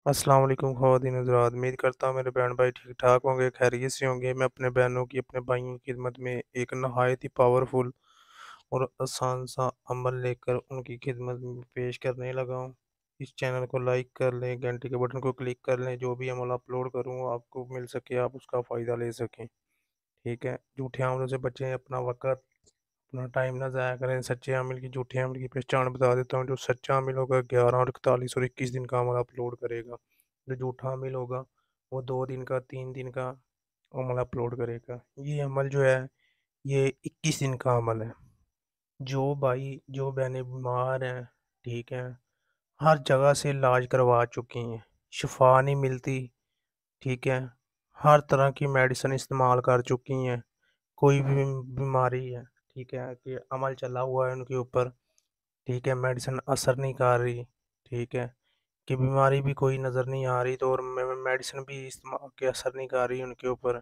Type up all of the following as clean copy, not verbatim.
अस्सलाम वालेकुम ख़वातीन हज़रात। उम्मीद करता हूँ मेरे बहन भाई ठीक ठाक होंगे, खैरियत से होंगे। मैं अपने बहनों की, अपने भाइयों की खिदमत में एक नहायत ही पावरफुल और आसान सा अमल लेकर उनकी खिदमत में पेश करने लगा हूँ। इस चैनल को लाइक कर लें, घंटे के बटन को क्लिक कर लें, जो भी अमल अपलोड करूँ आपको मिल सके, आप उसका फ़ायदा ले सकें। ठीक है, झूठे अमलों से बचें, अपना वक़्त, अपना टाइम ना ज़ाया करें। सच्चे अमल की, झूठे अमल की पहचान बता देता हूँ। जो सच्चा अमल होगा 11 और 41 और 21 दिन का अमल अपलोड करेगा। जो झूठा अमल होगा वो 2 दिन का, 3 दिन का अमल अपलोड करेगा। ये अमल जो है ये 21 दिन का अमल है। जो भाई, जो बहनें बीमार हैं, ठीक है, हर जगह से इलाज करवा चुकी हैं, शिफा नहीं मिलती, ठीक है, हर तरह की मेडिसिन इस्तेमाल कर चुकी हैं, कोई भी बीमारी है, ठीक है, कि अमल चला हुआ है उनके ऊपर, ठीक है, मेडिसिन असर नहीं कर रही, ठीक है, कि बीमारी भी कोई नज़र नहीं आ रही, तो और मेडिसिन भी इस्तेमाल के असर नहीं कर रही उनके ऊपर,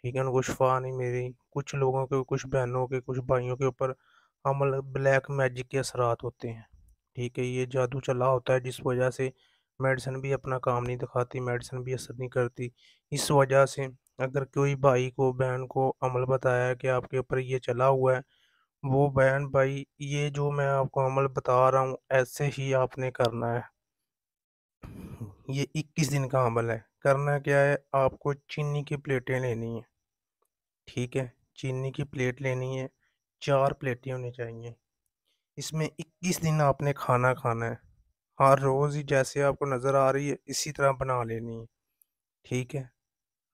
ठीक है, उनको शिफा नहीं मिल रही। कुछ लोगों के, कुछ बहनों के, कुछ भाइयों के ऊपर अमल ब्लैक मैजिक के असरात होते हैं, ठीक है, ये जादू चला होता है जिस वजह से मेडिसिन भी अपना काम नहीं दिखाती, मेडिसिन भी असर नहीं करती। इस वजह से अगर कोई भाई को, बहन को अमल बताया है कि आपके ऊपर ये चला हुआ है, वो बहन भाई ये जो मैं आपको अमल बता रहा हूँ ऐसे ही आपने करना है। ये 21 दिन का अमल है। करना क्या है, आपको चीनी की प्लेटें लेनी है, ठीक है, चीनी की प्लेट लेनी है, 4 प्लेटें होनी चाहिए। इसमें 21 दिन आपने खाना खाना है। हर रोज़ ही जैसे आपको नज़र आ रही है इसी तरह बना लेनी है, ठीक है।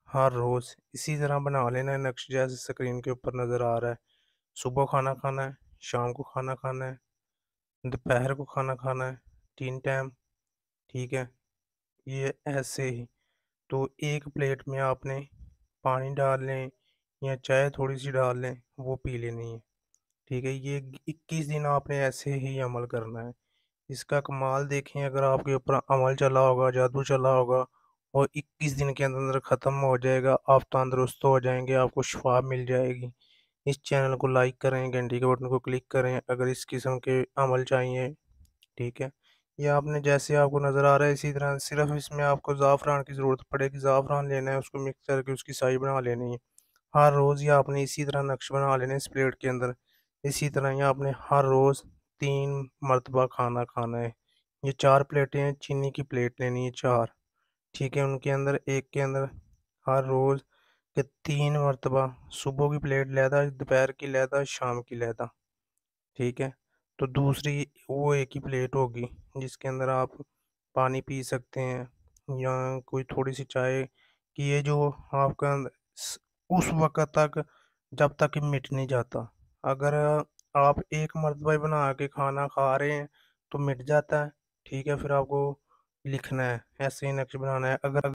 हर रोज़ इसी तरह बना लेना है, नक्श जैसे स्क्रीन के ऊपर नज़र आ रहा है। सुबह खाना खाना है, शाम को खाना खाना है, दोपहर को खाना खाना है, 3 टाइम, ठीक है। ये ऐसे ही, तो एक प्लेट में आपने पानी डाल लें या चाय थोड़ी सी डाल लें, वो पी लेनी है, ठीक है। ये 21 दिन आपने ऐसे ही अमल करना है। इसका कमाल देखें, अगर आपके ऊपर अमल चला होगा, जादू चला होगा और 21 दिन के अंदर ख़त्म हो जाएगा, आप तंदुरुस्त हो जाएंगे, आपको शिफा मिल जाएगी। इस चैनल को लाइक करें, घंटी के बटन को क्लिक करें अगर इस किस्म के अमल चाहिए, ठीक है। ये आपने जैसे आपको नज़र आ रहा है इसी तरह, सिर्फ इसमें आपको ज़ाफ़रान की ज़रूरत पड़ेगी। ज़ाफ़रान लेना है, उसको मिक्स करके उसकी स्याही बना लेनी है। हर रोज़ ही आपने इसी तरह नक्श बना लेने इस प्लेट के अंदर। इसी तरह ही आपने हर रोज़ 3 मरतबा खाना खाना है। ये 4 प्लेटें हैं, चीनी की प्लेट लेनी है 4, ठीक है। उनके अंदर, एक के अंदर हर रोज़ के 3 मरतबा, सुबह की प्लेट लहदा, दोपहर की लहदा, शाम की लहदा, ठीक है। तो दूसरी वो एक ही प्लेट होगी जिसके अंदर आप पानी पी सकते हैं या कोई थोड़ी-सी चाय, कि ये जो आपका स उस वक़्त तक जब तक ये मिट नहीं जाता। अगर आप एक मरतबा ही बना के खाना खा रहे हैं तो मिट जाता है, ठीक है, फिर आपको लिखना है, ऐसे ही नक्श बनाना है। अगर